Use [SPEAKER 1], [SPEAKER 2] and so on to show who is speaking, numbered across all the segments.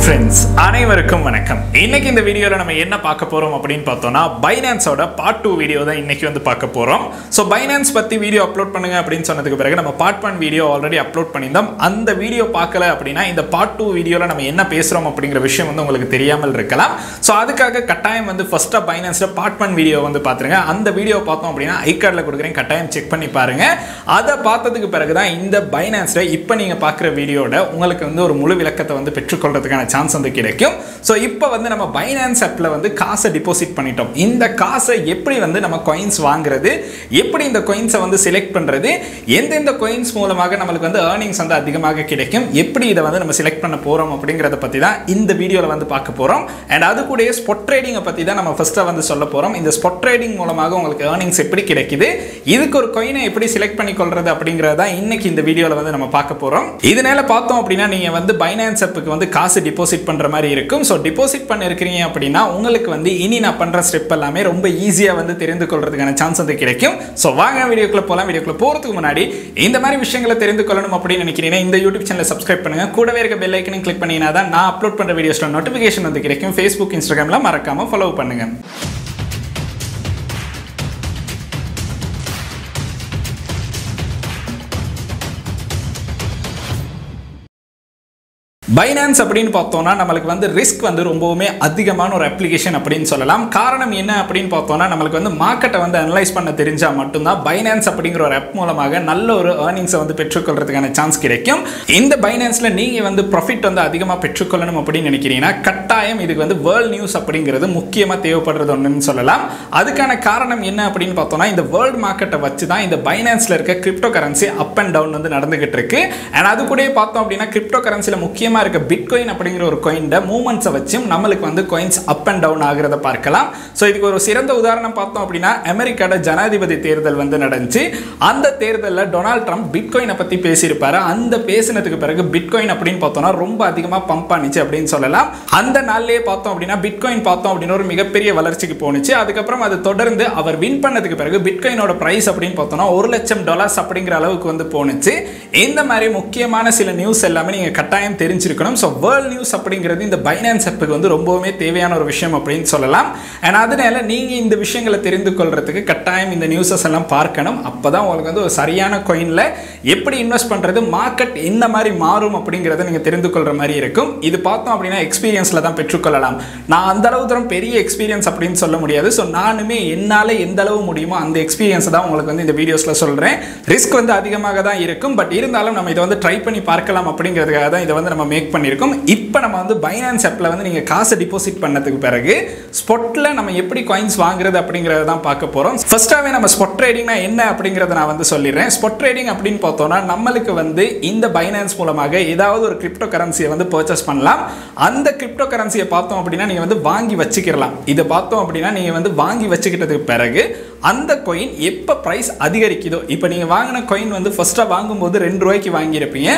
[SPEAKER 1] Friends, அனைவருக்கும் வணக்கம். இன்னைக்கு இந்த வீடியோல நம்ம என்ன பார்க்க போறோம் அப்படினு பார்த்தோம்னா Binance-ஓட part 2 வீடியோ தான் இன்னைக்கு வந்து பார்க்க போறோம். சோ Binance பத்தி வீடியோ அப்லோட் பண்ணுங்க அப்படினு சொன்னதுக்கு பிறகு நம்ம part 1 வீடியோ ஆல்ரெடி அப்லோட் பண்ணிருந்தோம். அந்த வீடியோ பார்க்கல அப்படினா இந்த part 2 வீடியோல நம்ம என்ன பேசுறோம் அப்படிங்கற விஷயம் வந்து உங்களுக்கு தெரியாமல் இருக்கலாம். சோ அதுக்காக கட்டாயம் வந்து ஃபர்ஸ்டா Binance-ல part 1 வீடியோ வந்து பாத்துருங்க. அந்த வீடியோ பார்த்தோம் அப்படினா ஐ கார்ட்ல கொடுக்கிறேன், கட்டாயம் செக் பண்ணி பாருங்க. அத பார்த்ததுக்கு பிறகு தான் இந்த Binance-ல இப்போ நீங்க பார்க்குற வீடியோட உங்களுக்கு வந்து ஒரு முழு விளக்கத்தை வந்து பெற்றுக்கொள்றதுக்கான சான்ஸ் வந்து கிடைக்கும். சோ இப்போ வந்து நம்ம Binance ஆப்ல வந்து காசை டிபாசிட் பண்ணிட்டோம். இந்த காசை எப்படி வந்து நம்ம காயின்ஸ் வாங்குறது, எப்படி இந்த காயின்ஸை வந்து செலக்ட் பண்றது, எந்தெந்த காயின்ஸ் மூலமாக நமக்கு வந்து earnings வந்து அதிகமாக கிடைக்கும், எப்படி இதை வந்து நம்ம செலக்ட் பண்ண போறோம் அப்படிங்கறத பத்தி தான் இந்த வீடியோல வந்து பார்க்க போறோம். அண்ட் அது கூட ஸ்பாட் ட்ரேடிங் பத்தி தான் நம்ம ஃபர்ஸ்டா வந்து சொல்ல போறோம். இந்த ஸ்பாட் ட்ரேடிங் மூலமாக உங்களுக்கு earnings எப்படி கிடைக்குது, இதுக்கு ஒரு காயினை எப்படி செலக்ட் பண்ணி கொள்றது அப்படிங்கறத தான் இன்னைக்கு இந்த வீடியோல வந்து நம்ம பார்க்க போறோம். இதனால பார்த்தோம் அப்படினா நீங்க வந்து Binance ஆப்புக்கு வந்து காசு டிபாசிட் பண்ற மாதிரி இருக்கும். சோ டிபாசிட் பண்ணிருக்கீங்க அப்படினா உங்களுக்கு வந்து இனி நான் பண்ற ஸ்டெப் எல்லாமே ரொம்ப ஈஸியா வந்து தெரிந்து கொள்றதுக்கான சான்ஸ் வந்து கிடைக்கும். சோ வாங்க வீடியோக்குள்ள போலாம். வீடியோக்குள்ள போறதுக்கு முன்னாடி இந்த மாதிரி விஷயங்களை தெரிந்து கொள்ளணும் அப்படின்னு நினைக்கிறீங்கன்னா இந்த யூடியூப் சேனலை சப்ஸ்கிரைப் பண்ணுங்க. கூடவே இருக்க பெல் ஐக்கனையும் கிளிக் பண்ணீங்கன்னா தான் நான் அப்லோட் பண்ற வீடியோஸ்ல நோட்டிபிகேஷன் வந்து கிடைக்கும். Facebook, Instagramல மறக்காம ஃபாலோ பண்ணுங்க. Binance அப்படின்னு பார்த்தோம்னா நமக்கு வந்து ரிஸ்க் வந்து ரொம்பவே அதிகமான ஒரு அப்ளிகேஷன் அப்படின்னு சொல்லலாம். காரணம் என்ன அப்படின்னு பார்த்தோம்னா நமக்கு வந்து மார்க்கெட்டை வந்து அனலைஸ் பண்ண தெரிஞ்சா மட்டும்தான் Binance அப்படிங்கிற ஒரு ஆப் மூலமாக நல்ல ஒரு earnings வந்து பெற்றுக்கொள்றதுக்கான சான்ஸ் கிடைக்கும். இந்த Binance-ல நீங்க வந்து ப்ராஃபிட் வந்து அதிகமாக பெற்றுக்கொள்ளணும் அப்படின்னு நினைக்கிறீங்கன்னா கட்டாயம் இதுக்கு வந்து வேர்ல்ட் நியூஸ் அப்படிங்கிறது முக்கியமாக தேவைப்படுறது ஒன்றுன்னு சொல்லலாம். அதுக்கான காரணம் என்ன அப்படின்னு பார்த்தோம்னா இந்த வேர்ல்ட் மார்க்கெட்டை வச்சு தான் இந்த Binance-ல இருக்க cryptocurrency up and down வந்து நடந்துகிட்டு இருக்கு. அண்ட் அது கூட பார்த்தோம் அப்படின்னா கிரிப்டோ கரன்சியில் முக்கியமாக இருக்க பிட்காயின் அப்படிங்கிற ஒரு காயின்ட மூவ்மெண்ட்ஸை வச்சு நம்மளுக்கு வந்து காயின்ஸ் அப் அண்ட் டவுன் ஆகிறத பார்க்கலாம். ஸோ இதுக்கு ஒரு சிறந்த உதாரணம் பார்த்தோம் அப்படின்னா அமெரிக்காவோட ஜனாதிபதி தேர்தல் வந்து நடந்துச்சு. அந்த தேர்தலில் டொனால்ட் ட்ரம்ப் பிட்காயினை பற்றி பேசியிருப்பாரு. அந்த பேசினதுக்கு பிறகு பிட்காயின் அப்படின்னு பார்த்தோம்னா ரொம்ப அதிகமாக பம்ப் ஆனிச்சு அப்படின்னு சொல்லலாம். அந்த நாள்லேயே பார்த்தோம் அப்படின்னா பிட்காயின் பார்த்தோம் அப்படின்னு ஒரு மிகப்பெரிய வளர்ச்சிக்கு போனுச்சு. அதுக்கப்புறம் அது தொடர்ந்து அவர் வின் பண்ணதுக்கு பிறகு பிட்காயினோட பிரைஸ் அப்படின்னு பார்த்தோம்னா $1,00,000 அப்படிங்கிற அளவுக்கு வந்து போனுச்சு. இந்த மாதிரி முக்கியமான சில நியூஸ் எல்லாமே நீங்க கட்டாயம் தெரிஞ்சிருக்கணும். ஸோ வேர்ல்ட் நியூஸ் அப்படிங்கிறது இந்த Binance ஆப்புக்கு வந்து ரொம்பவுமே தேவையான ஒரு விஷயம் அப்படின்னு சொல்லலாம். அண்ட் அதனால நீங்க இந்த விஷயங்களை தெரிந்து கொள்றதுக்கு கட்டாயம் இந்த நியூஸஸ் எல்லாம் பார்க்கணும். அப்பதான் உங்களுக்கு வந்து ஒரு சரியான காயின்ல எப்படி இன்வெஸ்ட் பண்றது, மார்க்கெட் என்ன மாதிரி மாறும் அப்படிங்கிறத நீங்க தெரிந்து கொள்ற மாதிரி இருக்கும். இது பார்த்தோம் அப்படின்னா எக்ஸ்பீரியன்ஸ்ல தான் பெற்றுக்கொள்ளலாம். நான் அந்த அளவு தூரம் பெரிய எக்ஸ்பீரியன்ஸ் அப்படின்னு சொல்ல முடியாது. ஸோ நானுமே என்னால எந்த அளவு முடியுமோ அந்த எக்ஸ்பீரியன்ஸ் தான் உங்களுக்கு வந்து இந்த வீடியோஸ்ல சொல்றேன். ரிஸ்க் வந்து அதிகமாக தான் இருக்கும். பட் இருந்தாலும் நம்ம இதை வந்து ட்ரை பண்ணி பார்க்கலாம் அப்படிங்கிறதுக்காக தான் இதை வந்து நம்ம மேக் பண்ணியிருக்கோம். இப்போ நம்ம வந்து Binance ஆப்ல வந்து நீங்க காசு டிபாசிட் பண்ணதுக்கு பிறகு ஸ்பாட்ல நம்ம எப்படி காயின்ஸ் வாங்குறது அப்படிங்கறத தான் பார்க்க போறோம். ஃபர்ஸ்டாவே நம்ம ஸ்பாட் ட்ரேடிங்னா என்ன அப்படிங்கறத நான் வந்து சொல்லிடுறேன். ஸ்பாட் ட்ரேடிங் அப்படின்னு பார்த்தோம்னா நம்மளுக்கு வந்து இந்த Binance மூலமாக ஏதாவது ஒரு கிரிப்டோ கரன்சியை வந்து பர்ச்சேஸ் பண்ணலாம். அந்த கிரிப்டோ கரன்சியை பார்த்தோம் அப்படின்னா நீங்க வந்து வாங்கி வச்சுக்கலாம். இதை பார்த்தோம் அப்படின்னா நீங்க வந்து வாங்கி வச்சுக்கிட்டதுக்கு பிறகு அந்த காயின் எப்போ பிரைஸ் அதிகரிக்குதோ, இப்போ நீங்க வாங்கின காயின் வந்து ஃபர்ஸ்டா வாங்கும்போது $2 வாங்கியிருப்பீங்க.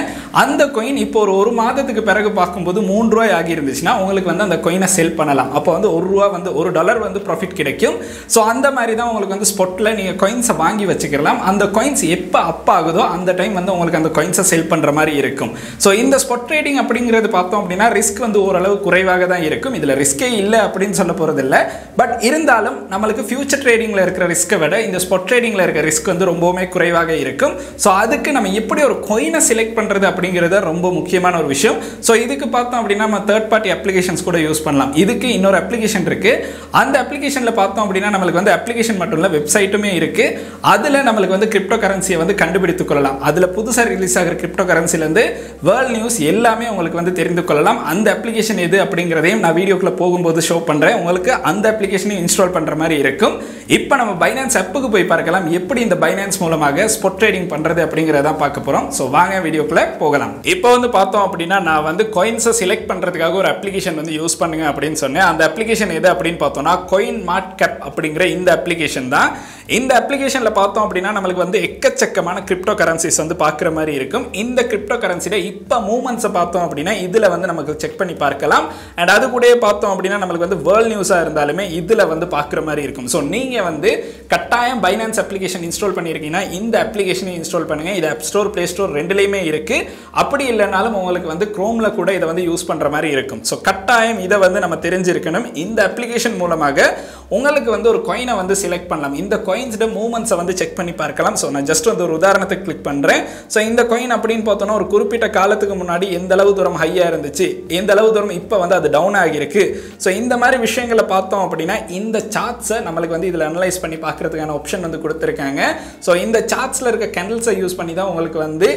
[SPEAKER 1] அந்த காயின் இப்போ ஒரு மாதத்துக்கு பிறகு பார்க்கும்போது $3 ஆகி இருந்துச்சுன்னா உங்களுக்கு வந்து அந்த காயினை செல் பண்ணலாம். அப்போ வந்து $1 வந்து $1 வந்து ப்ராஃபிட் கிடைக்கும். ஸோ அந்த மாதிரி தான் உங்களுக்கு வந்து ஸ்பாட்ல நீங்க காயின்ஸை வாங்கி வச்சுக்கலாம். அந்த காயின்ஸ் எப்போ அப் ஆகுதோ அந்த டைம் வந்து உங்களுக்கு அந்த காயின்ஸை செல் பண்ற மாதிரி இருக்கும். ஸோ இந்த ஸ்பாட் ட்ரேடிங் அப்படிங்கிறது பார்த்தோம் அப்படின்னா ரிஸ்க் வந்து ஓரளவு குறைவாக தான் இருக்கும். இதுல ரிஸ்கே இல்லை அப்படின்னு சொல்ல போறது இல்லை. பட் இருந்தாலும் நம்மளுக்கு ஃபியூச்சர் ட்ரேடிங்ல இருக்கிற ரிஸ்க்கை விட இந்த ஸ்பாட் ட்ரேடிங்ல இருக்கிற ரிஸ்க் வந்து ரொம்பவுமே குறைவாக இருக்கும். ஸோ அதுக்கு நம்ம எப்படி ஒரு காயினை செலக்ட் பண்றது அப்படிங்கிறது ரொம்ப முக்கியமான ஒரு விஷயம். ஸோ இதுக்கு பார்த்தோம் அப்படின்னா நம்ம தேர்ட் பார்ட்டி அப்ளிகேஷன்ஸ் கூட யூஸ் பண்ணலாம். இதுக்கு இன்னொரு அப்ளிகேஷன் இருக்கு. அந்த அப்ளிகேஷன்ல பார்த்தோம் அப்படின்னா நம்மளுக்கு வந்து அப்ளிகேஷன் மட்டும் இல்ல வெப்சைட்டுமே இருக்கு. அதுல நம்மளுக்கு வந்து கிரிப்டோ கரன்சியை வந்து கண்டுபிடித்துக் கொள்ளலாம். அதுல புதுசா ரிலீஸ் ஆகிற கிரிப்டோ கரன்சில இருந்து வேர்ல்ட் நியூஸ் எல்லாமே உங்களுக்கு வந்து தெரிந்து கொள்ளலாம். அந்த அப்ளிகேஷன் எது அப்படிங்கறதையும் நான் வீடியோக்குள்ள போகும்போது ஷோ பண்றேன். உங்களுக்கு அந்த அப்ளிகேஷனை இன்ஸ்டால் பண்ற மாதிரி இருக்கும். இப்போ நம்ம Binance ஆப்புக்கு போய் பார்க்கலாம் எப்படி இந்த Binance மூலமாக ஸ்பாட் ட்ரேடிங் பண்றது அப்படிங்கறத பார்க்க போறோம். சோ வாங்க வீடியோக்குள்ள போகலாம். இப்போ வந்து பார்த்தோம் அப்படின்னா நான் வந்து காயின்ஸை செலக்ட் பண்றதுக்காக ஒரு அப்ளிகேஷன் வந்து யூஸ் பண்ணுங்க அப்படின்னு சொன்னேன். அந்த அப்ளிகேஷன் எது அப்படின்னு பார்த்தோம்னா காயின் மார்க்கெட் அப்படிங்கிற இந்த அப்ளிகேஷன் தான். இந்த அப்ளிகேஷன்ல பார்த்தோம் அப்படின்னா நமக்கு வந்து எக்கச்சக்கமான கிரிப்டோ கரன்சிஸ் வந்து பார்க்குற மாதிரி இருக்கும். இந்த கிரிப்டோ கரன்சில இப்போ மூவ்மெண்ட்ஸை பார்த்தோம் அப்படின்னா இதுல வந்து நமக்கு செக் பண்ணி பார்க்கலாம். அண்ட் அது கூட பார்த்தோம் அப்படின்னா நமக்கு வந்து வேர்ல்ட் நியூஸா இருந்தாலுமே இதுல வந்து பார்க்குற மாதிரி இருக்கும். ஸோ நீங்க வந்து கட்டாயம் பைனான்ஸ் அப்ளிகேஷன் இன்ஸ்டால் பண்ணியிருக்கீங்கன்னா இந்த அப்ளிகேஷனை இன்ஸ்டால் பண்ணுங்க. இது ஆப் ஸ்டோர், பிளே ஸ்டோர் ரெண்டுலையுமே இருக்கு. அப்படி இல்லைனாலும் உங்களுக்கு வந்து குரோம்ல கூட இதை வந்து யூஸ் பண்ற மாதிரி இருக்கும். ஸோ கட்டாயம் இதை வந்து நம்ம தெரிஞ்சிருக்கணும். இந்த அப்ளிகேஷன் மூலமாக உங்களுக்கு வந்து ஒரு காயினை வந்து செலக்ட் பண்ணலாம். இந்த காயின்ஸோட மூவ்மெண்ட்ஸை வந்து செக் பண்ணி பார்க்கலாம். ஸோ நான் ஜஸ்ட் வந்து ஒரு உதாரணத்துக்கு கிளிக் பண்றேன். ஸோ இந்த காயின் அப்படின்னு பார்த்தோன்னா ஒரு குறிப்பிட்ட காலத்துக்கு முன்னாடி எந்த அளவு தூரம் ஹையா இருந்துச்சு, எந்த அளவு தூரம் இப்போ வந்து அது டவுன் ஆகிருக்கு. ஸோ இந்த மாதிரி விஷயங்களை பார்த்தோம் அப்படின்னா இந்த சார்ட்ஸை நம்மளுக்கு வந்து இதில் அனலைஸ் பண்ணி பார்க்கறதுக்கான ஆப்ஷன் வந்து கொடுத்துருக்காங்க. ஸோ இந்த சார்ட்ஸில் இருக்க கேண்டில்ஸை யூஸ் பண்ணி தான் உங்களுக்கு வந்து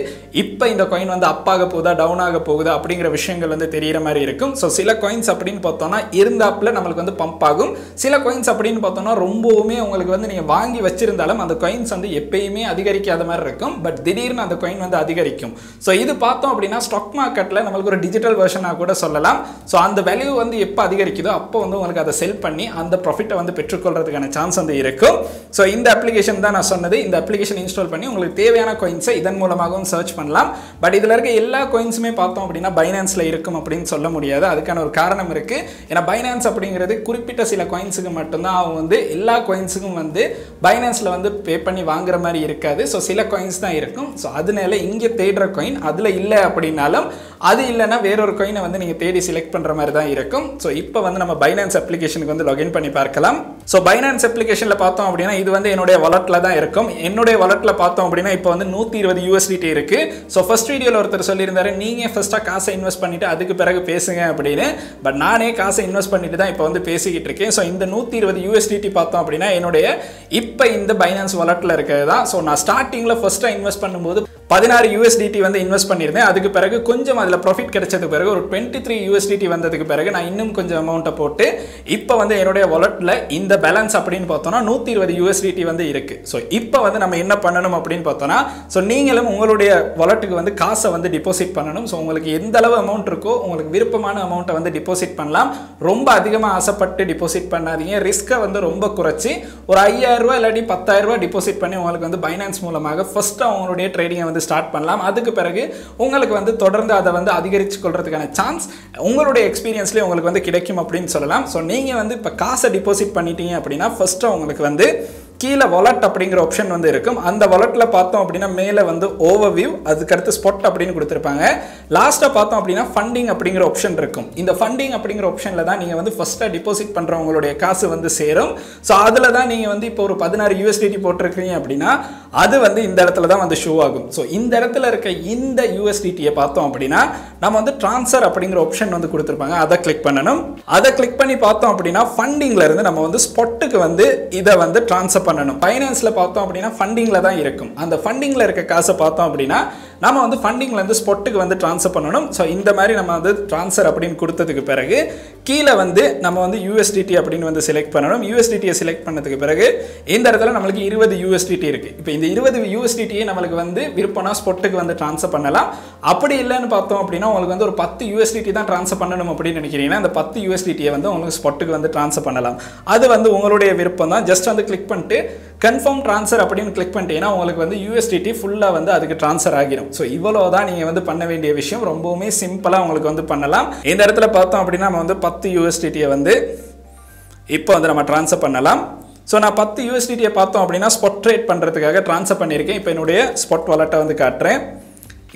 [SPEAKER 1] இப்போ இந்த காயின் வந்து அப் ஆக போகுதா டவுன் ஆக போகுதா அப்படிங்கிற விஷயங்கள் வந்து தெரிகிற மாதிரி இருக்கும். ஸோ சில காயின்ஸ் அப்படின்னு பார்த்தோம்னா இருந்தாப்புல நம்மளுக்கு வந்து பம்ப் ஆகும். சில காயின்ஸ் அப்படின்னு பார்த்தோம்னா ரொம்பவுமே உங்களுக்கு வந்து நீங்கள் வாங்கி வச்சிருந்தாலும் அந்த காயின்ஸ் வந்து எப்பயுமே அதிகரிக்காத மாதிரி இருக்கும். பட் திடீர்னு அந்த காயின் வந்து அதிகரிக்கும். ஸோ இது பார்த்தோம் அப்படின்னா ஸ்டாக் மார்க்கெட்டில் நம்மளுக்கு ஒரு டிஜிட்டல் வெர்ஷனாக கூட சொல்லலாம். ஸோ அந்த வேல்யூ வந்து எப்போ அதிகரிக்குதோ அப்போ வந்து உங்களுக்கு அதை செல் பண்ணி அந்த ப்ராஃபிட்டை வந்து பெற்றுக்கொள்றதுக்கான சான்ஸ் வந்து இருக்கும். ஸோ இந்த அப்ளிகேஷன் தான் நான் சொன்னது. இந்த அப்ளிகேஷன் இன்ஸ்டால் பண்ணி உங்களுக்கு தேவையான காயின்ஸை இதன் மூலமாகவும் சர்ச் பண்ணலாம். பட் இதில் இருக்க எல்லா காயின்ஸுமே பார்த்தோம் அப்படின்னா பைனான்ஸில் இருக்கும் அப்படின்னு சொல்ல முடியாது. அதுக்கான ஒரு காரணம் இருக்கு. ஏன்னா பைனான்ஸ் அப்படிங்கிறது குறிப்பிட்ட சில காயின்ஸுக்கு மட்டும்தான் அவங்க வந்து எல்லா காயின்ஸுக்கும் வந்து பைனான்ஸில் வந்து பே பண்ணி வாங்குற மாதிரி இருக்காது. ஸோ சில காயின்ஸ் தான் இருக்கும். ஸோ அதனால இங்கே தேடுற காயின் அதில் இல்லை அப்படின்னாலும் அது இல்லைன்னா வேறொரு காயினை வந்து நீங்கள் தேடி செலக்ட் பண்ணுற மாதிரி தான் இருக்கும். ஸோ இப்போ வந்து நம்ம பைனான்ஸ் அப்ளிகேஷனுக்கு வந்து லாகின் பண்ணி பார்க்கலாம். ஸோ பைனான்ஸ் அப்ளிகேஷனில் பார்த்தோம் அப்படின்னா இது வந்து என்னுடைய வாலெட்டில் தான் இருக்கும். என்னுடைய வாலெட்டில் பார்த்தோம் அப்படின்னா இப்போ வந்து 120 USDT இருக்கு. ஸோ ஃபர்ஸ்ட் வீடியோவில் ஒருத்தர் சொல்லியிருந்தாரு நீங்கள் ஃபர்ஸ்ட்டாக காசை இன்வெஸ்ட் பண்ணிட்டு அதுக்கு பிறகு பேசுங்க அப்படின்னு. பட் நானே காசை இன்வெஸ்ட் பண்ணிட்டு தான் இப்போ வந்து பேசிக்கிட்டு இருக்கேன். ஸோ இந்த 120 USDT பார்த்தோம் அப்படின்னா என்னுடைய இப்போ இந்த பைனான்ஸ் வாலெட்டில் இருக்கிறது தான். ஸோ நான் ஸ்டார்டிங்கில் ஃபர்ஸ்ட்டாக இன்வெஸ்ட் பண்ணும்போது 16 USDT வந்து இன்வெஸ்ட் பண்ணியிருந்தேன். அதுக்கு பிறகு கொஞ்சம் அதில் ப்ராஃபிட் கிடைச்சதுக்கு பிறகு ஒரு 23 USDT வந்ததுக்கு பிறகு நான் இன்னும் கொஞ்சம் அமௌண்ட்டை போட்டு இப்போ வந்து என்னுடைய வாலெட்டில் இந்த பேலன்ஸ் அப்படின்னு பார்த்தோம்னா 120 USDT வந்து இருக்கு. ஸோ இப்போ வந்து நம்ம என்ன பண்ணணும் அப்படின்னு பார்த்தோம்னா ஸோ நீங்களும் உங்களுடைய வாலெட்டுக்கு வந்து காசை வந்து டிபாசிட் பண்ணணும். ஸோ உங்களுக்கு எந்த அளவு அமௌண்ட் இருக்கோ உங்களுக்கு விருப்பமான அமௌண்ட்டை வந்து டிபாசிட் பண்ணலாம். ரொம்ப அதிகமாக ஆசைப்பட்டு டிபாசிட் பண்ணாதீங்க. ரிஸ்க்கை வந்து ரொம்ப குறைச்சி ஒரு 5000 ரூபாய் இல்லாட்டி 10,000 ரூபாய் டிபாசிட் பண்ணி உங்களுக்கு வந்து பைனான்ஸ் மூலமாக ஃபர்ஸ்ட் அவங்களுடைய ட்ரேடிங்கை வந்து ஸ்டார்ட் பண்ணலாம். அதுக்கு பிறகு உங்களுக்கு வந்து தொடர்ந்து அதை வந்து அதிகரிச்சு கொள்றதுக்கான சான்ஸ் உங்களுடைய எக்ஸ்பீரியன்ஸ்லேயே உங்களுக்கு வந்து கிடைக்கும் அப்படின்னு சொல்லலாம். ஸோ நீங்கள் வந்து இப்போ காசை டிபாசிட் பண்ணிட்டீங்க அப்படின்னா ஃபர்ஸ்ட்டு உங்களுக்கு வந்து கீழே வாலெட் அப்படிங்கிற ஆப்ஷன் வந்து இருக்கும். அந்த வாலெட்டில் பார்த்தோம் அப்படின்னா மேலே வந்து ஓவர்வியூ, அதுக்கடுத்து ஸ்பாட் அப்படின்னு கொடுத்துருப்பாங்க. லாஸ்ட்டாக பார்த்தோம் அப்படின்னா ஃபண்டிங் அப்படிங்கிற ஆப்ஷன் இருக்கும். இந்த ஃபண்டிங் அப்படிங்கிற ஆப்ஷனில் தான் நீங்கள் வந்து ஃபர்ஸ்ட்டாக டிபாசிட் பண்ணுறவங்களுடைய காசு வந்து சேரும். ஸோ அதில் தான் நீங்கள் வந்து இப்போ ஒரு 16 USDT போட்டிருக்கீங்க அப்படின்னா அது வந்து இந்த இடத்துல தான் வந்து ஷோ ஆகும். ஸோ இந்த இடத்துல இருக்க இந்த USDTயை பார்த்தோம் அப்படின்னா நம்ம வந்து ட்ரான்ஸ்ஃபர் அப்படிங்கிற ஆப்ஷன் வந்து கொடுத்துருப்பாங்க. அதை கிளிக் பண்ணணும். அதை கிளிக் பண்ணி பார்த்தோம் அப்படின்னா ஃபண்டிங்ல இருந்து நம்ம வந்து ஸ்பாட்டுக்கு வந்து இதை வந்து ட்ரான்ஸ்ஃபர் பண்ணணும். பைனான்ஸ்ல பார்த்தோம் அப்படின்னா ஃபண்டிங்ல தான் இருக்கும். அந்த ஃபண்டிங்ல இருக்க காசை பார்த்தோம் அப்படின்னா நம்ம வந்து ஃபண்டிங்ல இருந்து ஸ்பாட்டுக்கு வந்து ட்ரான்ஸ்ஃபர் பண்ணணும். ஸோ இந்த மாதிரி நம்ம வந்து ட்ரான்ஸ்ஃபர் அப்படின்னு கொடுத்ததுக்கு பிறகு கீழே வந்து நம்ம வந்து USDT அப்படின்னு வந்து செலக்ட் பண்ணணும். USDTயை செலக்ட் பண்ணதுக்கு பிறகு இந்த இடத்துல நம்மளுக்கு 20 USDT இருக்கு. இப்போ இந்த 20 USDTயை நம்மளுக்கு வந்து விருப்பம்னா ஸ்பாட்டுக்கு வந்து ட்ரான்ஸ்ஃபர் பண்ணலாம். அப்படி இல்லைன்னு பார்த்தோம் அப்படின்னா உங்களுக்கு வந்து ஒரு 10 USDT தான் ட்ரான்ஸ்ஃபர் பண்ணணும் அப்படின்னு நினைக்கிறீங்கன்னா அந்த 10 USDTயை வந்து உங்களுக்கு ஸ்பாட்டுக்கு வந்து ட்ரான்ஸ்ஃபர் பண்ணலாம். அது வந்து உங்களுடைய விருப்பம் தான். ஜஸ்ட் வந்து கிளிக் பண்ணிட்டு கன்ஃபார்ம் ட்ரான்ஸ்ஃபர் அப்படின்னு கிளிக் பண்ணிட்டீங்கன்னா உங்களுக்கு வந்து USDT ஃபுல்லாக வந்து அதுக்கு ட்ரான்ஸ்ஃபர் ஆகிடும். ஸோ இவ்வளோ தான் நீங்கள் வந்து பண்ண வேண்டிய விஷயம். ரொம்பவுமே சிம்பிளாக உங்களுக்கு வந்து பண்ணலாம். இந்த இடத்துல பார்த்தோம் அப்படின்னா நம்ம வந்து 10 USDTயை வந்து இப்போ வந்து நம்ம ட்ரான்ஸ்ஃபர் பண்ணலாம். ஸோ நான் 10 USDTயை பார்த்தோம் அப்படின்னா ஸ்பாட் ட்ரேட் பண்ணுறதுக்காக ட்ரான்ஸ்ஃபர் பண்ணியிருக்கேன். இப்போ என்னுடைய ஸ்பாட் வாலெட்டை வந்து காட்டுறேன்.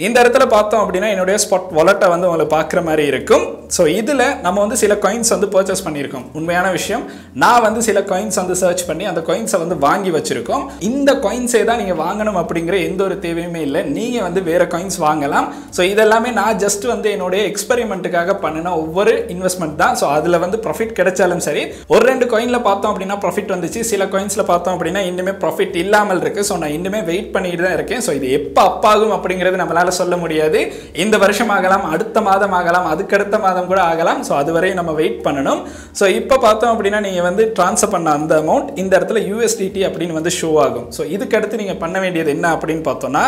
[SPEAKER 1] இந்த இடத்துல பார்த்தோம் அப்படின்னா என்னுடைய ஸ்பாட் வாலெட்டை வந்து உங்களுக்கு பார்க்குற மாதிரி இருக்கும். ஸோ இதில் நம்ம வந்து சில காயின்ஸ் வந்து பர்ச்சேஸ் பண்ணியிருக்கோம். உண்மையான விஷயம், நான் வந்து சில காயின்ஸ் வந்து சர்ச் பண்ணி அந்த காயின்ஸை வந்து வாங்கி வச்சுருக்கோம். இந்த காயின்ஸே தான் நீங்கள் வாங்கணும் அப்படிங்கிற எந்த ஒரு தேவையுமே இல்லை. நீங்கள் வந்து வேறு காயின்ஸ் வாங்கலாம். ஸோ இதெல்லாமே நான் ஜஸ்ட் வந்து என்னுடைய எக்ஸ்பெரிமெண்ட்டுக்காக பண்ணின ஒவ்வொரு இன்வெஸ்ட்மெண்ட் தான். ஸோ அதில் வந்து ப்ராஃபிட் கிடைச்சாலும் சரி, ஒரு 2 காயினில் பார்த்தோம் அப்படின்னா ப்ராஃபிட் வந்துச்சு. சில காயின்ஸில் பார்த்தோம் அப்படின்னா இன்னுமே ப்ராஃபிட் இல்லாமல் இருக்குது. ஸோ நான் இன்னுமே வெயிட் பண்ணிட்டு தான் இருக்கேன். ஸோ இது எப்போ அப்பாகும் அப்படிங்கிறது நம்மளால் சொல்ல முடியாது. இந்த வருஷம் ஆகலாம், அடுத்த மாதம் ஆகலாம், அதுக்கடுத்த மாதம் கூட ஆகலாம். ஸோ அதுவரை நம்ம வெயிட் பண்ணணும். ஸோ இப்போ பார்த்தோம் அப்படின்னா நீங்கள் வந்து ட்ரான்ஸ்ஃபர் பண்ண அந்த அமௌண்ட் இந்த இடத்துல USDT அப்படின்னு வந்து ஷோ ஆகும். ஸோ இதுக்கு அடுத்து நீங்கள் பண்ண வேண்டியது என்ன அப்படின்னு பார்த்தோம்னா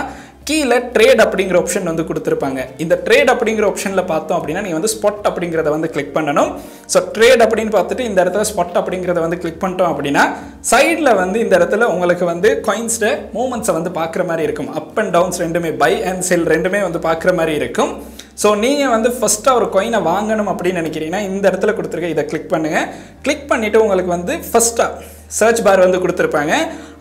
[SPEAKER 1] கீழே ட்ரேட் அப்படிங்கிற ஆப்ஷன் வந்து கொடுத்துருப்பாங்க. இந்த ட்ரேட் அப்படிங்கிற ஆப்ஷனில் பார்த்தோம் அப்படின்னா நீங்கள் வந்து ஸ்பாட் அப்படிங்கிறத வந்து கிளிக் பண்ணணும். ஸோ ட்ரேட் அப்படின்னு பார்த்துட்டு இந்த இடத்துல ஸ்பாட் அப்படிங்கிறத வந்து கிளிக் பண்ணிட்டோம் அப்படின்னா சைடில் வந்து இந்த இடத்துல உங்களுக்கு வந்து காயின்ஸ்ட மூவ்மெண்ட்ஸை வந்து பார்க்குற மாதிரி இருக்கும். அப் அண்ட் டவுன்ஸ் ரெண்டுமே, பை அண்ட் செல் ரெண்டுமே வந்து பார்க்குற மாதிரி இருக்கும். ஸோ நீங்கள் வந்து ஃபஸ்ட்டாக ஒரு காயினை வாங்கணும் அப்படின்னு நினைக்கிறீங்கன்னா இந்த இடத்துல கொடுத்துருக்க இதை கிளிக் பண்ணுங்கள். கிளிக் பண்ணிவிட்டு உங்களுக்கு வந்து ஃபஸ்ட்டாக சர்ச் பார் வந்து கொடுத்துருப்பாங்க.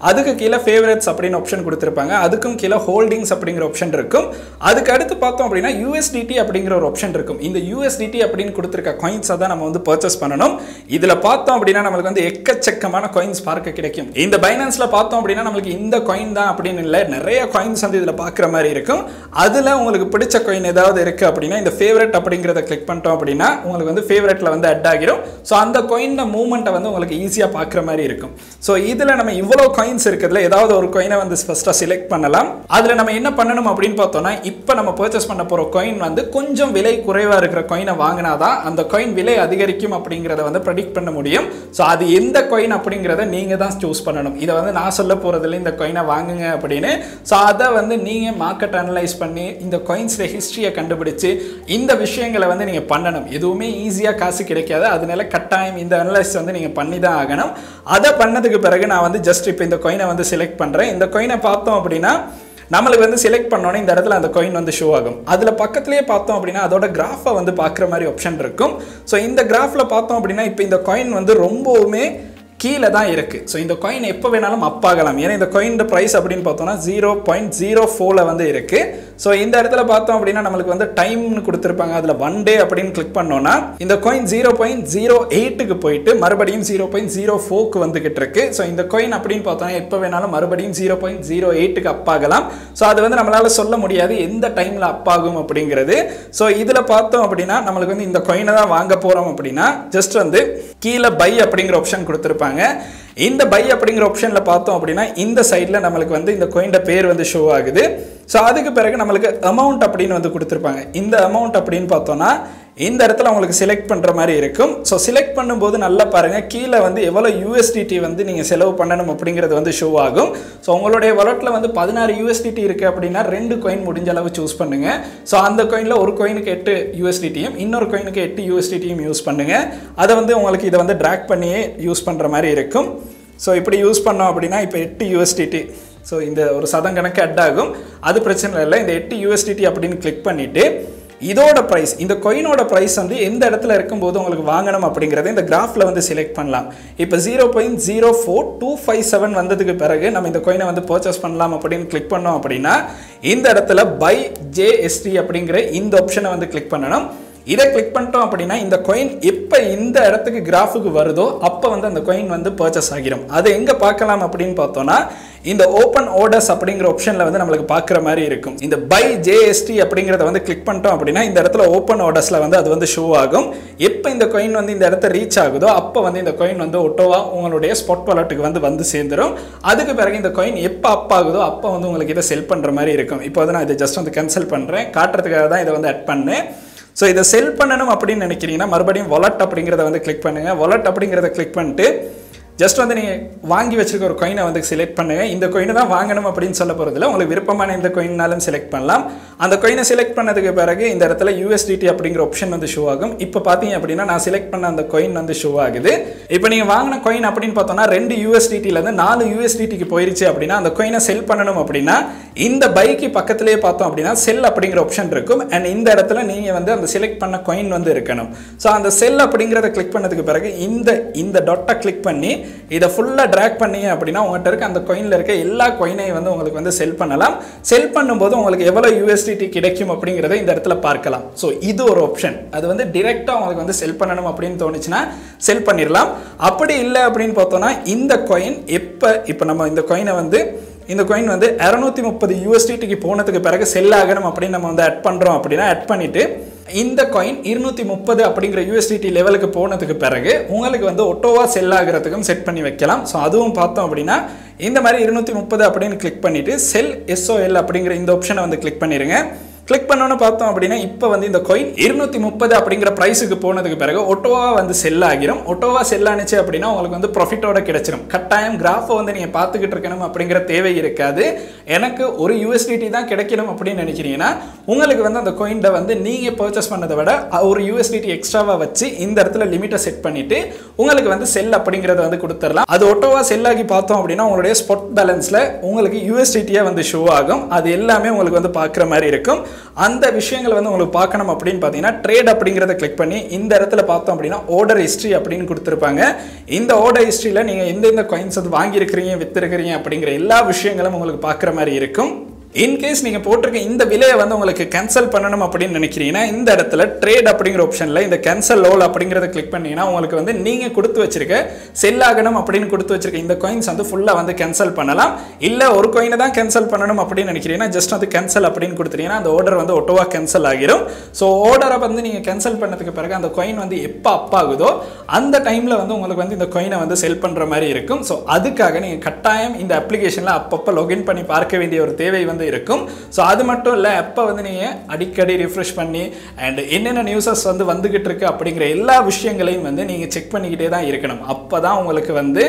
[SPEAKER 1] அதுக்கு கீழே ஃபேவரட்ஸ் அப்படின்னு ஆப்ஷன் கொடுத்துருப்பாங்க. அதுக்கும் கீழே ஹோல்டிங்ஸ் அப்படிங்கிற ஆப்ஷன் இருக்கும். அதுக்கு அடுத்து பார்த்தோம் அப்படின்னா USDT அப்படிங்கிற ஒரு ஆப்ஷன் இருக்கும். இந்த USDT அப்படின்னு கொடுத்துருக்க காயின்ஸை தான் நம்ம வந்து பர்ச்சேஸ் பண்ணணும். இதில் பார்த்தோம் அப்படின்னா நம்மளுக்கு வந்து எக்கச்சக்கமான காயின்ஸ் பார்க்க கிடைக்கும். இந்த பைனான்ஸில் பார்த்தோம் அப்படின்னா நம்மளுக்கு இந்த காயின் தான் அப்படின்னு இல்லை, நிறைய காயின்ஸ் வந்து இதில் பார்க்குற மாதிரி இருக்கும். அதில் உங்களுக்கு பிடிச்ச காயின் ஏதாவது இருக்குது அப்படின்னா இந்த ஃபேவரட் அப்படிங்கிறத கிளிக் பண்ணிட்டோம் அப்படின்னா உங்களுக்கு வந்து ஃபேவரட்டில் வந்து அட் ஆகிடும். ஸோ அந்த காயினோட மூவ்மெண்ட்டை வந்து உங்களுக்கு ஈஸியாக பார்க்குற மாதிரி இருக்கும். ஸோ இதில் நம்ம இவ்வளோ காயின்ஸ் இருக்குதுல ஏதாவது ஒரு காயினை வந்து ஃபர்ஸ்ட்டாக செலக்ட் பண்ணலாம். அதில் நம்ம என்ன பண்ணணும் அப்படின்னு பார்த்தோம்னா இப்போ நம்ம பர்ச்சேஸ் பண்ண போகிற காயின் வந்து கொஞ்சம் விலை குறைவாக இருக்கிற காயினை வாங்கினா தான் அந்த காயின் விலை அதிகரிக்கும் அப்படிங்கிறத வந்து ப்ரெடிக்ட் பண்ண முடியும். ஸோ அது எந்த காயின் அப்படிங்கிறத நீங்கள் தான் சூஸ் பண்ணணும். இதை வந்து நான் சொல்ல போகிறதில்ல இந்த காயினை வாங்குங்க அப்படின்னு. ஸோ அதை வந்து நீங்கள் மார்க்கெட் அனலைஸ் பண்ணி இந்த காயின்ஸில் ஹிஸ்ட்ரியை கண்டுபிடிச்சு இந்த விஷயங்களை வந்து நீங்கள் பண்ணணும். எதுவுமே ஈஸியாக காசு கிடைக்காது. அதனால கட்டாயம் இந்த அனலைஸ் வந்து நீங்கள் பண்ணி தான் ஆகணும். அதை பண்ணதுக்கு பிறகு நான் வந்து ஜஸ்ட் இப்போ இந்த காயினை வந்து செலக்ட் பண்ணுறேன். இந்த காயினை பார்த்தோம் அப்படின்னா நம்மளுக்கு வந்து செலக்ட் பண்ணோன்னே இந்த இடத்துல அந்த காயின் வந்து ஷோ ஆகும். அதில் பக்கத்துலேயே பார்த்தோம் அப்படின்னா அதோட கிராஃபை வந்து பார்க்குற மாதிரி ஆப்ஷன் இருக்கும். ஸோ இந்த கிராஃபில் பார்த்தோம் அப்படின்னா இப்போ இந்த காயின் வந்து ரொம்பவுமே கீழே தான் இருக்குது. ஸோ இந்த காயின் எப்போ வேணாலும் அப் ஆகலாம். ஏன்னா இந்த காயினோட ப்ரைஸ் அப்படின்னு பார்த்தோம்னா 0.04 வந்து இருக்குது. ஸோ இந்த இடத்துல பார்த்தோம் அப்படின்னா நம்மளுக்கு வந்து டைம்னு கொடுத்துருப்பாங்க. அதில் 1 day அப்படின்னு கிளிக் பண்ணோன்னா இந்த காயின் 0.08க்கு போயிட்டு மறுபடியும் 0.04க்கு வந்துகிட்டு இருக்கு. ஸோ இந்த காயின் அப்படின்னு பார்த்தோம்னா எப்போ வேணாலும் மறுபடியும் 0.08க்கு அப் ஆகலாம். ஸோ அது வந்து நம்மளால் சொல்ல முடியாது எந்த டைமில் அப் ஆகும் அப்படிங்கிறது. ஸோ இதில் பார்த்தோம் அப்படின்னா நம்மளுக்கு வந்து இந்த காயினை தான் வாங்க போகிறோம் அப்படின்னா ஜஸ்ட் வந்து கீழே பை அப்படிங்கிற ஆப்ஷன் கொடுத்துருப்பாங்க. இந்த பை அப்படிங்கிற ஆப்ஷனில் பார்த்தோம் அப்படின்னா இந்த சைடில் நம்மளுக்கு வந்து இந்த காயினோட பேர் வந்து ஷோ ஆகுது. ஸோ அதுக்கு பிறகு நம்மளுக்கு அமௌண்ட் அப்படின்னு வந்து கொடுத்துருப்பாங்க. இந்த அமௌண்ட் அப்படின்னு பார்த்தோன்னா இந்த இடத்துல உங்களுக்கு செலக்ட் பண்ணுற மாதிரி இருக்கும். ஸோ செலக்ட் பண்ணும்போது நல்லா பாருங்கள் கீழே வந்து எவ்வளோ USDT வந்து நீங்கள் செலவு பண்ணணும் அப்படிங்கிறது வந்து ஷோ ஆகும். ஸோ உங்களுடைய வாலெட்டில் வந்து 16 USDT இருக்குது அப்படின்னா 2 காயின் முடிஞ்ச அளவு சூஸ் பண்ணுங்கள். ஸோ அந்த காயினில் ஒரு காயினுக்கு 8 USDTயும் இன்னொரு காயினுக்கு 8 USDTயும் யூஸ் பண்ணுங்கள். அதை வந்து உங்களுக்கு இதை வந்து ட்ராக் பண்ணியே யூஸ் பண்ணுற மாதிரி இருக்கும். ஸோ இப்படி யூஸ் பண்ணோம் அப்படின்னா இப்போ 8 USDT ஸோ இந்த ஒரு சதம் கணக்கு அட் ஆகும். அது பிரச்சனை இல்லை. இந்த 8 USDT அப்படின்னு கிளிக் பண்ணிவிட்டு இதோட ப்ரைஸ் இந்த காயினோட ப்ரைஸ் வந்து எந்த இடத்துல இருக்கும்போது உங்களுக்கு வாங்கணும் அப்படிங்கிறத இந்த கிராஃபில் வந்து செலக்ட் பண்ணலாம். இப்போ 0.04257 வந்ததுக்கு பிறகு நம்ம இந்த காயினை வந்து பர்ச்சேஸ் பண்ணலாம் அப்படின்னு கிளிக் பண்ணோம் அப்படின்னா இந்த இடத்துல பை JST அப்படிங்கிற இந்த ஆப்ஷனை வந்து கிளிக் பண்ணணும். இதை கிளிக் பண்ணிட்டோம் அப்படின்னா இந்த காயின் எப்போ இந்த இடத்துக்கு கிராஃபுக்கு வருதோ அப்போ வந்து அந்த காயின் வந்து பர்ச்சேஸ் ஆகிரும். அதை எங்கே பார்க்கலாம் அப்படின்னு பார்த்தோன்னா இந்த ஓப்பன் ஆர்டர்ஸ் அப்படிங்கிற ஆப்ஷனில் வந்து நம்மளுக்கு பார்க்குற மாதிரி இருக்கும். இந்த பை JST அப்படிங்கிறத வந்து கிளிக் பண்ணிட்டோம் அப்படின்னா இந்த இடத்துல ஓப்பன் ஆர்டர்ஸில் வந்து அது வந்து ஷோ ஆகும். எப்போ இந்த காயின் வந்து இந்த இடத்த ரீச் ஆகுதோ அப்போ வந்து இந்த காயின் வந்து ஒட்டோவா உங்களுடைய ஸ்பாட் வாலெட்டுக்கு வந்து சேர்ந்துடும். அதுக்கு பிறகு இந்த காயின் எப்போ அப் ஆகுதோ அப்போ வந்து உங்களுக்கு இதை செல் பண்ணுற மாதிரி இருக்கும். இப்போ வந்து நான் இதை ஜஸ்ட் வந்து கேன்சல் பண்ணுறேன், காட்டுறதுக்காக தான் இதை வந்து அட் பண்ணேன். ஸோ இதை செல் பண்ணணும் அப்படின்னு நினைக்கிறீங்கன்னா மறுபடியும் வாலெட் அப்படிங்கிறத வந்து கிளிக் பண்ணுங்கள். வாலெட் அப்படிங்கிறத கிளிக் பண்ணிட்டு ஜஸ்ட் வந்து நீங்கள் வாங்கி வச்சிருக்க ஒரு காயினை வந்து செலக்ட் பண்ணுங்கள். இந்த காயினை தான் வாங்கணும் அப்படின்னு சொல்ல போகிறதில்ல, உங்களுக்கு விருப்பமான இந்த காயினாலும் செலக்ட் பண்ணலாம். அந்த காயினை செலக்ட் பண்ணதுக்கு பிறகு இந்த இடத்துல USDT அப்படிங்கிற ஆப்ஷன் வந்து ஷோ ஆகும். இப்போ பார்த்தீங்க அப்படின்னா நான் செலக்ட் பண்ண அந்த காயின் வந்து ஷோ ஆகுது. இப்போ நீங்கள் வாங்கின காயின் அப்படின்னு பார்த்தோன்னா 2 USDTலேருந்து 4 USDTக்கு போயிருச்சு அப்படின்னா அந்த காயினை செல் பண்ணணும் அப்படின்னா இந்த பைக்கு பக்கத்துலேயே பார்த்தோம் அப்படின்னா செல் அப்படிங்கிற ஆப்ஷன் இருக்கும். அண்ட் இந்த இடத்துல நீங்கள் வந்து அந்த செலக்ட் பண்ண காயின் வந்து இருக்கணும். ஸோ அந்த செல் அப்படிங்கிறத கிளிக் பண்ணதுக்கு பிறகு இந்த டாட்டை கிளிக் பண்ணி இதை ஃபுல்லாக ட்ராக் பண்ணீங்க அப்படின்னா உங்கள்கிட்ட இருக்க அந்த காயினில் இருக்க எல்லா காயினையும் வந்து உங்களுக்கு வந்து செல் பண்ணலாம். செல் பண்ணும்போது உங்களுக்கு எவ்வளோ USDT கிடைக்கும் அப்படிங்கிறத இந்த இடத்துல பார்க்கலாம். ஸோ இது ஒரு ஆப்ஷன். அது வந்து டிரெக்டாக உங்களுக்கு வந்து செல் பண்ணணும் அப்படின்னு தோணுச்சுன்னா செல் பண்ணிடலாம். அப்படி இல்லை அப்படின்னு பார்த்தோன்னா இந்த காயின் இப்போ நம்ம இந்த காயினை வந்து 230 USDTக்கு போனதுக்கு பிறகு செல் ஆகணும் அப்படின்னு நம்ம வந்து ஆட் பண்ணுறோம் அப்படின்னா ஆட் பண்ணிவிட்டு இந்த காயின் 230 அப்படிங்கிற USDT லெவலுக்கு போனதுக்கு பிறகு உங்களுக்கு வந்து ஒட்டோவா செல் ஆகிறதுக்கும் செட் பண்ணி வைக்கலாம். ஸோ அதுவும் பார்த்தோம் அப்படின்னா இந்த மாதிரி 230 அப்படின்னு கிளிக் பண்ணிவிட்டு செல் SOL அப்படிங்கிற இந்த ஆப்ஷனை வந்து கிளிக் பண்ணிடுங்க. கிளிக் பண்ணோன்னு பார்த்தோம் அப்படின்னா இப்போ வந்து இந்த காயின் 230 அப்படிங்கிற ப்ரைஸுக்கு போனதுக்கு பிறகு ஒட்டோவா வந்து செல் ஆகிரும். ஒட்டோவா செல் ஆனிச்சு அப்படின்னா உங்களுக்கு வந்து ப்ராஃபிட்டோட கிடைச்சிடும். கட்டாயம் கிராஃபை வந்து நீங்கள் பார்த்துக்கிட்டு இருக்கணும் அப்படிங்கிற தேவை இருக்காது. எனக்கு ஒரு USDT தான் கிடைக்கணும் அப்படின்னு நினைக்கிறீங்கன்னா உங்களுக்கு வந்து அந்த காயினை வந்து நீங்கள் பர்ச்சேஸ் பண்ணதை விட ஒரு USDT எக்ஸ்ட்ராவாக வச்சு இந்த இடத்துல லிமிட்டை செட் பண்ணிவிட்டு உங்களுக்கு வந்து செல் அப்படிங்கிறத வந்து கொடுத்துடலாம். அது ஒட்டோவா செல் ஆகி பார்த்தோம் அப்படின்னா உங்களுடைய ஸ்பாட் பேலன்ஸில் உங்களுக்கு USDT வந்து ஷோ ஆகும். அது எல்லாமே உங்களுக்கு வந்து பார்க்குற மாதிரி இருக்கும். அந்த விஷயங்களை வந்து உங்களுக்கு பார்க்கணும் அப்படின்னு பார்த்தீங்கன்னா ட்ரேட் அப்படிங்கிறத கிளிக் பண்ணி இந்த இடத்துல பார்த்தோம் அப்படின்னா ஆர்டர் ஹிஸ்ட்ரி அப்படின்னு கொடுத்துருப்பாங்க. இந்த ஆர்டர் ஹிஸ்ட்ரியில் நீங்கள் எந்தெந்த காயின்ஸ் வந்து வாங்கியிருக்கிறீங்க விற்றுருக்கிறீங்க அப்படிங்கிற எல்லா விஷயங்களும் உங்களுக்கு பார்க்குற மாதிரி இருக்கும். இன்கேஸ் நீங்கள் போட்டிருக்க இந்த விலையை வந்து உங்களுக்கு கேன்சல் பண்ணணும் அப்படின்னு நினைக்கிறீங்கன்னா இந்த இடத்துல ட்ரேட் அப்படிங்கிற ஆப்ஷனில் இந்த கேன்சல் லோல் அப்படிங்கிறத கிளிக் பண்ணீங்கன்னா உங்களுக்கு வந்து நீங்கள் கொடுத்து வச்சிருக்க செல் ஆகணும் அப்படின்னு கொடுத்து வச்சிருக்க இந்த காயின்ஸ் வந்து ஃபுல்லாக வந்து கேன்சல் பண்ணலாம். இல்லை ஒரு காயினை தான் கேன்சல் பண்ணணும் அப்படின்னு நினைக்கிறீங்கன்னா ஜஸ்ட் அது கேன்சல் அப்படின்னு கொடுத்துட்டீங்கன்னா அந்த ஆர்டர் வந்து ஒட்டோவாக கேன்சல் ஆகிடும். ஸோ ஆர்டரை வந்து நீங்கள் கேன்சல் பண்ணதுக்கு பிறகு அந்த காயின் வந்து எப்போ அப் ஆகுதோ அந்த டைமில் வந்து உங்களுக்கு வந்து இந்த காயினை வந்து செல் பண்ணுற மாதிரி இருக்கும். ஸோ அதுக்காக நீங்கள் கட்டாயம் இந்த அப்ளிகேஷனில் அப்பப்போ லாகின் பண்ணி பார்க்க வேண்டிய ஒரு தேவை வந்து இருக்கும். ஸோ அது மட்டும் இல்லை அப்போ வந்து நீங்கள் அடிக்கடி ரிஃப்ரெஷ் பண்ணி அண்ட் என்னென்ன நியூஸஸ் வந்து வந்துகிட்டு இருக்கு அப்படிங்கிற எல்லா விஷயங்களையும் வந்து நீங்கள் செக் பண்ணிக்கிட்டே தான் இருக்கணும். அப்போ தான் உங்களுக்கு வந்து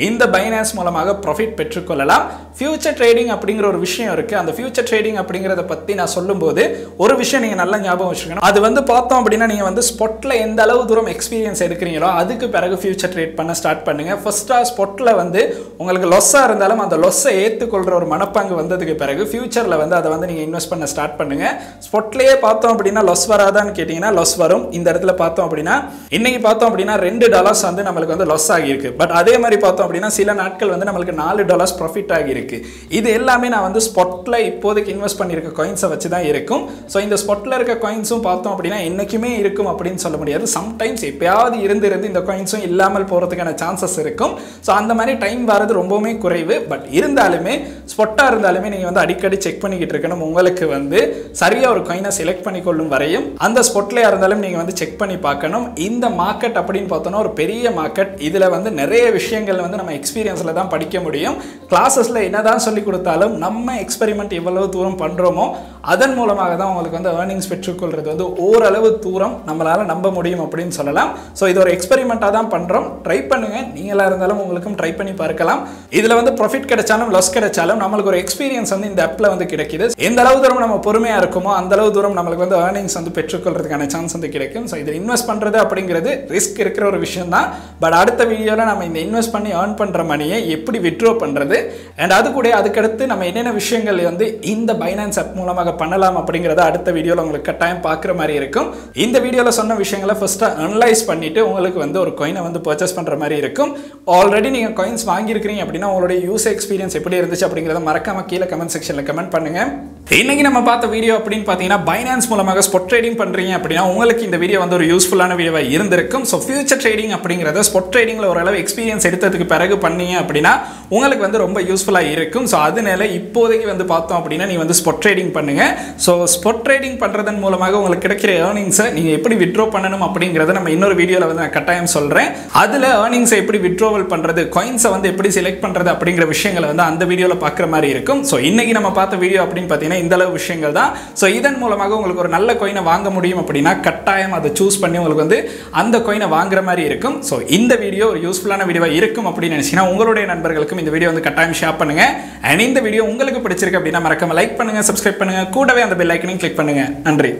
[SPEAKER 1] இந்த பைனான்ஸ் மூலமாக ப்ராஃபிட் பெற்றுக்கொள்ளலாம். ஃபியூச்சர் ட்ரேடிங் அப்படிங்கிற ஒரு விஷயம் இருக்குது. அந்த ஃபியூச்சர் ட்ரேடிங் அப்படிங்கிறத பற்றி நான் சொல்லும்போது ஒரு விஷயம் நீங்கள் நல்லா ஞாபகம் வச்சுக்கணும். அது வந்து பார்த்தோம் அப்படின்னா நீங்கள் வந்து ஸ்பாட்டில் எந்த அளவு தூரம் எக்ஸ்பீரியன்ஸ் எடுக்கிறீங்களோ அதுக்கு பிறகு ஃபியூச்சர் ட்ரேட் பண்ண ஸ்டார்ட் பண்ணுங்கள். ஃபர்ஸ்ட்டாக ஸ்பாட்டில் வந்து உங்களுக்கு லொஸ்ஸாக இருந்தாலும் அந்த லொஸ்ஸை ஏற்றுக்கொள்கிற ஒரு மனப்பாங்கு வந்ததுக்கு பிறகு ஃபியூச்சரில் வந்து அதை வந்து நீங்கள் இன்வெஸ்ட் பண்ண ஸ்டார்ட் பண்ணுங்க. ஸ்பாட்லேயே பார்த்தோம் அப்படின்னா லொஸ் வராதான்னு கேட்டிங்கன்னா லொஸ் வரும். இந்த இடத்துல பார்த்தோம் அப்படின்னா இன்னைக்கு பார்த்தோம் அப்படின்னா $2 வந்து நம்மளுக்கு வந்து லொஸ் ஆகியிருக்கு. பட் அதே மாதிரி பார்த்தோம் அப்படின்னா சில நாட்கள் வந்து நம்மளுக்கு $4 ப்ராஃபிட் ஆகியிருக்கு. இது எல்லாமே நான் வந்து ஸ்பாட்டில் இப்போதைக்கு இன்வெஸ்ட் பண்ணியிருக்க காயின்ஸை வச்சு தான் இருக்கும். ஸோ இந்த ஸ்பாட்டில் இருக்க காயின்ஸும் பார்த்தோம் அப்படின்னா என்றைக்குமே இருக்கும் அப்படின்னு சொல்ல முடியாது. சம்டைம்ஸ் எப்பயாவது இருந்து இந்த காயின்ஸும் இல்லாமல் போகிறதுக்கான சான்சஸ் இருக்கும். ஸோ அந்த மாதிரி டைம் வரது ரொம்பவுமே குறைவு. பட் இருந்தாலுமே ஸ்பாட்டாக இருந்தாலுமே நீங்கள் வந்து அடிக்கடி செக் பண்ணிக்கிட்டு இருக்கணும். உங்களுக்கு வந்து சரியா ஒரு காயினை செலக்ட் பண்ணி கொள்ளும் வரையும் அந்த ஸ்பாட்லயா இருந்தாலும் நீங்க வந்து செக் பண்ணி பார்க்கணும். இந்த மார்க்கெட் அப்படின்னு பார்த்தோம்னா ஒரு பெரிய மார்க்கெட். இதுல வந்து நிறைய விஷயங்கள் வந்து நம்ம எக்ஸ்பீரியன்ஸ்ல தான் படிக்க முடியும். கிளாஸஸ்ல என்னதான் சொல்லி கொடுத்தாலும் நம்ம எக்ஸ்பெரிமெண்ட் எவ்வளவு தூரம் பண்றோமோ அதன் மூலமாக தான் உங்களுக்கு வந்து ஏர்னிங்ஸ் பெற்றுக்கொள்றது வந்து ஓரளவு தூரம் நம்மளால நம்ப முடியும் அப்படின்னு சொல்லலாம். ஸோ இது ஒரு எக்ஸ்பெரிமெண்ட்டாக தான் பண்றோம். ட்ரை பண்ணுங்க. நீங்களா இருந்தாலும் உங்களுக்கும் ட்ரை பண்ணி பார்க்கலாம். இதுல வந்து ப்ராஃபிட் கிடைச்சாலும் லாஸ் கிடைச்சாலும் நம்மளுக்கு ஒரு எக்ஸ்பீரியன்ஸ் வந்து இந்த ஆப்ல வந்து கிடைக்குது. எந்த அளவு தூரம் நம்ம பொறுமையா இருக்குமோ அந்த அளவு தூரம் நம்மளுக்கு வந்து ஏர்னிங்ஸ் வந்து பெற்றுக்கொள்றதுக்கான சான்ஸ் வந்து கிடைக்கும். ஸோ இதில் இன்வெஸ்ட் பண்றது அப்படிங்கிறது ரிஸ்க் இருக்கிற ஒரு விஷயம் தான். பட் அடுத்த வீடியோவில் நம்ம இந்த இன்வெஸ்ட் பண்ணி ஏர்ன் பண்ற மணியை எப்படி வித்ட்ரா பண்றது அண்ட் அது கூட அதுக்கடுத்து நம்ம என்னென்ன விஷயங்கள் வந்து இந்த பைனான்ஸ் ஆப் மூலமாக பண்ணலாம் அப்படிங்கிறத அடுத்த வீடியோவில் உங்களுக்கு கட்டாயம் பார்க்குற மாதிரி இருக்கும். இந்த வீடியோவில் சொன்ன விஷயங்களை ஃபர்ஸ்ட்டாக அனலைஸ் பண்ணிட்டு உங்களுக்கு வந்து ஒரு காயினை வந்து பர்ச்சேஸ் பண்ற மாதிரி இருக்கும். ஆல்ரெடி நீங்க காயின்ஸ் வாங்கியிருக்கிறீங்க அப்படின்னா உங்களுடைய யூஸ் எக்ஸ்பீரியன்ஸ் எப்படி இருந்துச்சு அப்படிங்கிறத மறக்காம கீழே கமெண்ட் செக்ஷனில் கமெண்ட் பண்ணுங்க. இன்னைக்கு நம்ம பார்த்த வீடியோ அப்படின்னு பார்த்தீங்கன்னா பைனான்ஸ் மூலமாக ஸ்பாட் ட்ரேடிங் பண்றீங்க அப்படின்னா உங்களுக்கு இந்த வீடியோ வந்து ஒரு யூஸ்ஃபுல்லான வீடியோவாக இருந்திருக்கும். ஸோ ஃபியூச்சர் ட்ரேடிங் அப்படிங்கிறத ஸ்பாட் ட்ரேடிங்கில் ஓரளவு எக்ஸ்பீரியன்ஸ் எடுத்ததுக்கு பிறகு பண்ணீங்க அப்படின்னா உங்களுக்கு வந்து ரொம்ப யூஸ்ஃபுல்லாக இருக்கும். ஸோ அதனால இப்போதைக்கு வந்து பார்த்தோம் அப்படின்னா நீ வந்து ஸ்பாட் ட்ரேடிங் பண்ணுங்க. ஸோ ஸ்பாட் ட்ரேடிங் பண்ணுறதன் மூலமாக உங்களுக்கு கிடைக்கிற ஏர்னிங்ஸை நீங்கள் எப்படி வித்ட்ரா பண்ணணும் அப்படிங்கிறத நம்ம இன்னொரு வீடியோவில் வந்து நான் கட்டாயம் சொல்கிறேன். அதில் ஏர்னிங்ஸை எப்படி வித்ட்ராவல் பண்ணுறது, காயின்ஸை வந்து எப்படி செலக்ட் பண்ணுறது அப்படிங்கிற விஷயங்களை வந்து அந்த வீடியோவில் பார்க்குற மாதிரி இருக்கும். ஸோ இன்னைக்கு நம்ம பார்த்த வீடியோ அப்படின்னு பார்த்தீங்கன்னா இந்த அளவு விஷயங்கள் தான். ஸோ இதன் மூலமாக உங்களுக்கு ஒரு நல்ல காயினை வாங்க முடியும் அப்படின்னா கட்டாயம் அதை சூஸ் பண்ணி உங்களுக்கு வந்து அந்த காயினை வாங்குற மாதிரி இருக்கும். ஸோ இந்த வீடியோ ஒரு யூஸ்ஃபுல்லான வீடியோவாக இருக்கும் அப்படின்னு நினைச்சீங்கன்னா உங்களுடைய நண்பர்களுக்கும் இந்த வீடியோ வந்து கட்டாயம் ஷேர் பண்ணுங்க. அண்ட் இந்த வீடியோ உங்களுக்கு பிடிச்சிருக்கு அப்படின்னா மறக்காம லைக் பண்ணுங்க, சப்ஸ்கிரைப் பண்ணுங்க, கூடவே அந்த பெல் ஐக்கனையும் கிளிக் பண்ணுங்க. நன்றி.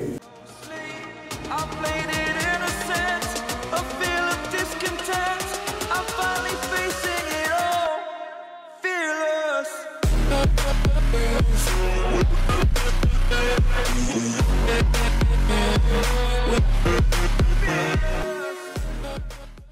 [SPEAKER 2] We'll be right back.